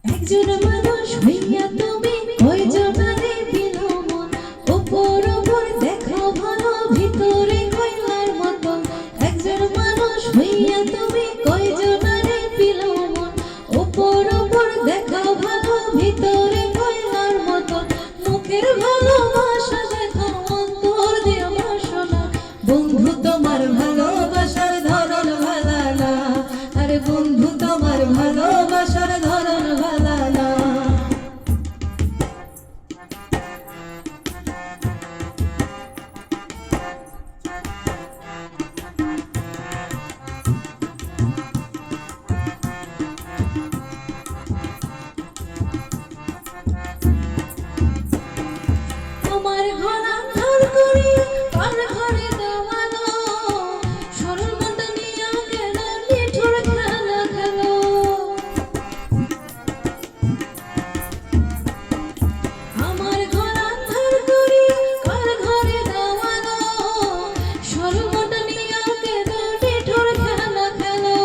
একজন মানুষ হইয়া তুমি কয়জনারে দিলো মন, উপর উপর দেখো ভালো ভিতরে কয়লার মতন। একজন মানুষ হইয়া তুমি কয়জনারে দিলো মন, উপর উপর দেখো ভালো ভিতরে কয়লার মতন। মুখের ভালোবাসা দেখো অন্তর দিয়া বাসনা, বন্ধু তোমার ভালোবাসার ধরন ভালা না। আরে বন্ধু তোমার ভালোবাসার ধরন ভালা না। তোমার ঘর আন্ধার করিয়া কার ঘরে দেওয়ালো, সরল মনটা নিয়া গেল নিঠুর খেলা খেলো। আমার ঘর আন্ধার করিয়া কার ঘরে দেওয়ালো, সরল মনটা নিয়া গেল নিঠুর খেলা খেলো।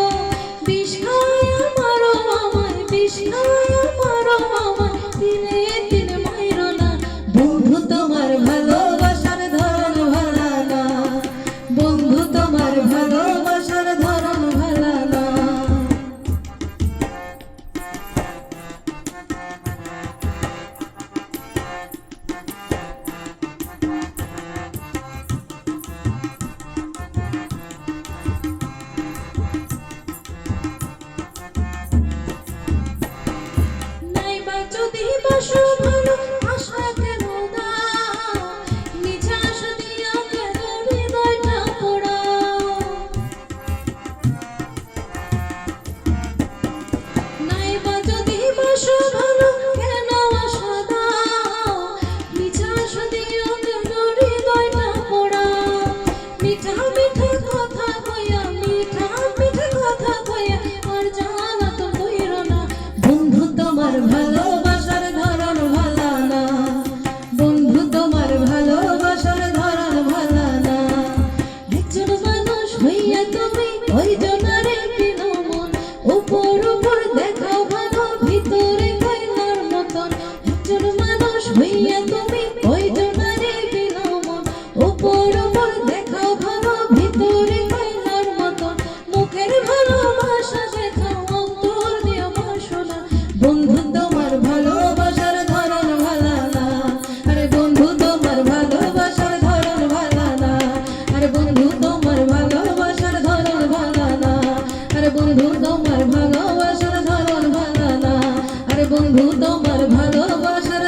বিষ খাওয়ায়া মারো আমায়, বিষ খাওয়ায়া মারো আমায়, দিনে দিনে মাইরো না। বন্ধু তোমার ভালোবাসার ধরন ভালা না, বন্ধু তোমার ভালোবাসার ধরন ভালা না। নাইবা যদি বাসো ভালো আশা কেন দাও, মিছা আশা দিয়া কেন হৃদয়টা পোড়াও। নাইবা যদি বাসো ভালো কেন আশা দাও, মিছা আশা দিয়া কেন হৃদয়টা পোড়াও। মিঠা মিঠা কথা কইয়া, মিঠা মিঠা কথা কইয়া আর জানা তো কইরো না। বন্ধু তোমার ভালোবাসার ধরন ভালা না, বন্ধু তোমার ভালোবাসার ধরন ভালা না। একজন মানুষ হইয়া তুমি কয়জনারে দিলো মন, উপর উপর দেখাও ভালো ভিতরে কয়লার মতন। একজন মানুষ হইয়া তুমি কয়জনারে দিলো মন, উপর উপর দেখাও ভালো ভিতরে কয়লার মতন। মুখের ভালোবাসা দেখাও অন্তর দিয়া বাসনা, বন্ধু তোমার ভালোবাসার ধরন ভালা না। আরে বন্ধু তোমার ভালোবাসার ধরন ভালা না। আরে বন্ধু তোমার ভালোবাসার ধরন ভালা না। আরে বন্ধু তোমার ভালোবাসার ধরন ভালা না। আরে বন্ধু তোমার ভালোবাসার